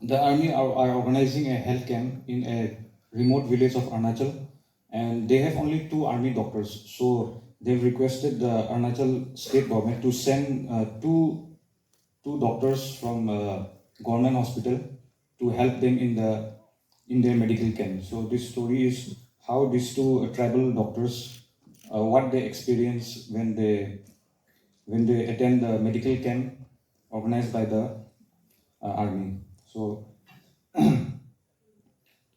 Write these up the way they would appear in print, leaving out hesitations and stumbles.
The army are organizing a health camp in a remote village of Arunachal, and they have only two army doctors. So they've requested the Arunachal state government to send two doctors from government hospital to help them in their medical camp. So this story is how these two tribal doctors, what they experience when they attend the medical camp organized by the army. So,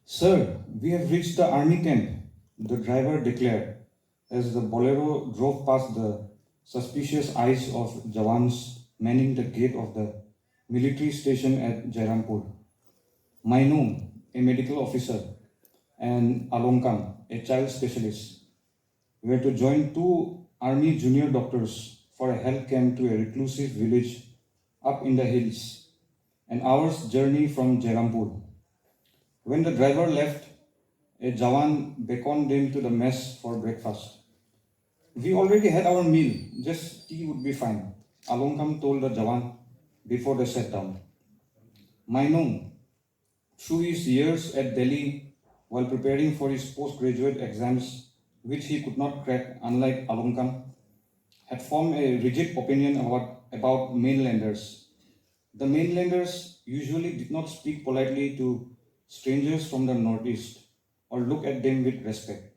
sir, we have reached the army camp, the driver declared as the bolero drove past the suspicious eyes of Jawans manning the gate of the military station at Jairampur. Mainum, a medical officer, and Alongkam, a child specialist, were to join two army junior doctors for a health camp to a reclusive village up in the hills, an hour's journey from Jairampur. When the driver left, a Jawan beckoned them to the mess for breakfast. We already had our meal, just tea would be fine, Alongkam told the Jawan before they sat down. Mainum, through his years at Delhi while preparing for his postgraduate exams, which he could not crack, unlike Alongkam, had formed a rigid opinion about mainlanders. The mainlanders usually did not speak politely to strangers from the northeast or look at them with respect.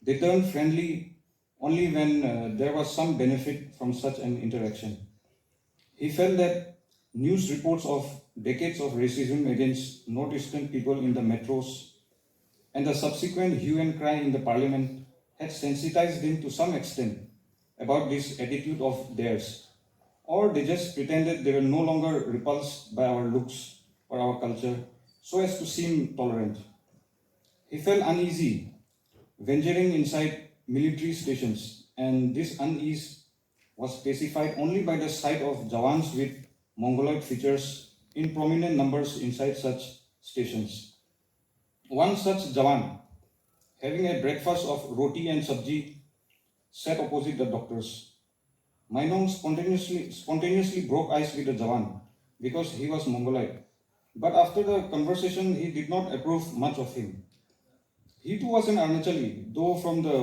They turned friendly only when there was some benefit from such an interaction. He felt that news reports of decades of racism against northeastern people in the metros and the subsequent hue and cry in the parliament had sensitized him to some extent about this attitude of theirs, or they just pretended they were no longer repulsed by our looks or our culture so as to seem tolerant. He felt uneasy venturing inside military stations, and this unease was specified only by the sight of Jawans with Mongoloid features in prominent numbers inside such stations. One such Jawan, having a breakfast of roti and sabji, sat opposite the doctors. Mainong spontaneously broke ice with the Jawan because he was Mongoloid. But after the conversation, he did not approve much of him. He too was an Arunachali, though from the